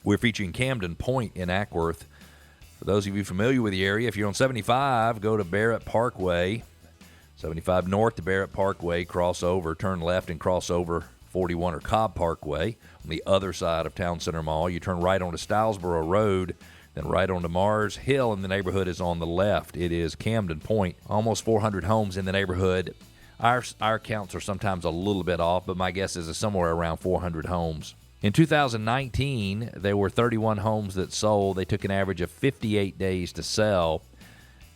We're featuring Camden Pointe in Acworth. For those of you familiar with the area, if you're on 75, go to Barrett Parkway. 75 north to Barrett Parkway, cross over, turn left and cross over 41 or Cobb Parkway. On the other side of Town Center Mall, you turn right onto Stylesboro Road, then right onto Mars Hill, and the neighborhood is on the left. It is Camden Pointe. Almost 400 homes in the neighborhood. Our counts are sometimes a little bit off, but my guess is somewhere around 400 homes. In 2019, there were 31 homes that sold. They took an average of 58 days to sell.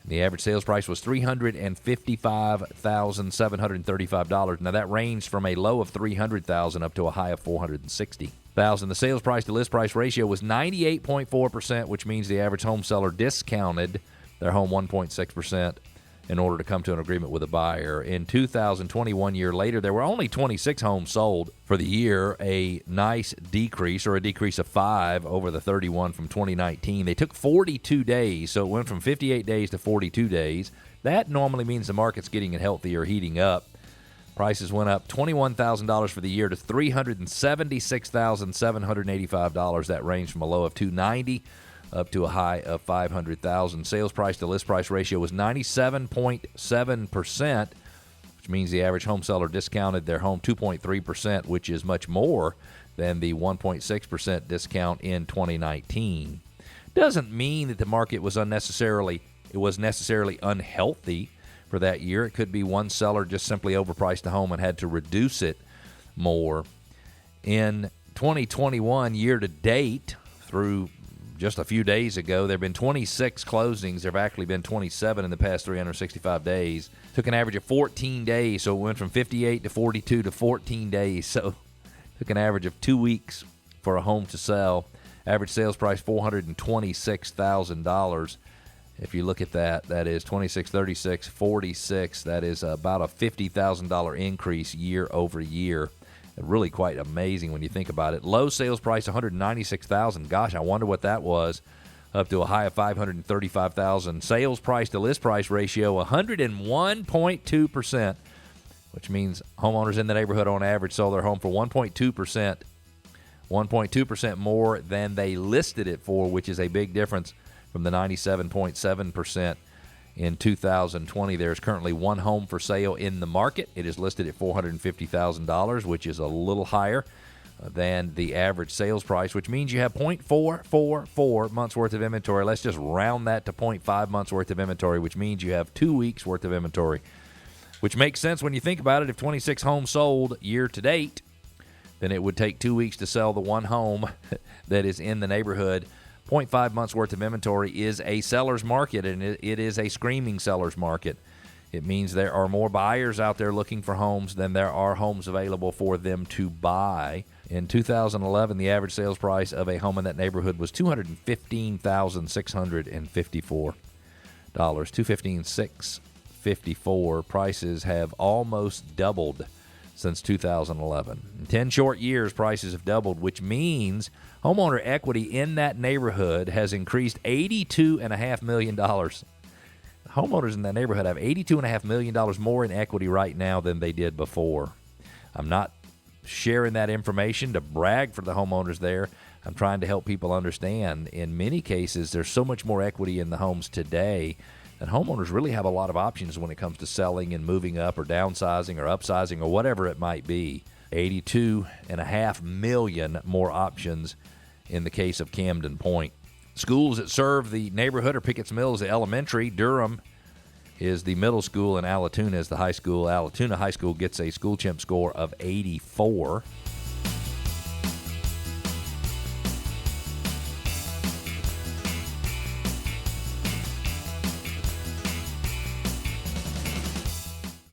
The average sales price was $355,735. Now, that ranged from a low of $300,000 up to a high of $460,000. The sales price to list price ratio was 98.4%, which means the average home seller discounted their home 1.6% in order to come to an agreement with a buyer. In 2021, year later, there were only 26 homes sold for the year, a nice decrease, or a decrease of 5 over the 31 from 2019. They took 42 days, so it went from 58 days to 42 days. That normally means the market's getting healthy or heating up. Prices went up $21,000 for the year to $376,785. That ranged from a low of $290,000 up to a high of $500,000. Sales price to list price ratio was 97.7%, which means the average home seller discounted their home 2.3%, which is much more than the 1.6% discount in 2019. Doesn't mean that the market was necessarily unhealthy for that year. It could be one seller just simply overpriced the home and had to reduce it more. In 2021, year to date, through just a few days ago, there have been 26 closings. There have actually been 27 in the past 365 days. Took an average of 14 days, so it went from 58 to 42 to 14 days. So took an average of 2 weeks for a home to sell. Average sales price $426,000. If you look at that, that is 26, 36, 46. That is about a $50,000 increase year over year. Really quite amazing when you think about it. Low sales price $196,000. Gosh, I wonder what that was. Up to a high of $535,000. Sales price to list price ratio 101.2%, which means homeowners in the neighborhood on average sold their home for 1.2% more than they listed it for, which is a big difference from the 97.7% in 2020. There's currently one home for sale in the market. It is listed at $450,000, which is a little higher than the average sales price, which means you have 0.444 months worth of inventory. Let's just round that to 0.5 months worth of inventory, which means you have 2 weeks worth of inventory, which makes sense when you think about it. If 26 homes sold year to date, then it would take 2 weeks to sell the one home that is in the neighborhood. 0.5 months worth of inventory is a seller's market, and it is a screaming seller's market. It means there are more buyers out there looking for homes than there are homes available for them to buy. In 2011, the average sales price of a home in that neighborhood was $215,654. $215,654. Prices have almost doubled since 2011. In 10 short years, prices have doubled, which means homeowner equity in that neighborhood has increased $82.5 million. Homeowners in that neighborhood have $82.5 million more in equity right now than they did before. I'm not sharing that information to brag for the homeowners there. I'm trying to help people understand. In many cases, there's so much more equity in the homes today that homeowners really have a lot of options when it comes to selling and moving up or downsizing or upsizing or whatever it might be. $82.5 million more options in the case of Camden Pointe. Schools that serve the neighborhood are Pickett's Mill is the elementary, Durham is the middle school, and Allatoona is the high school. Allatoona High School gets a school chimp score of 84.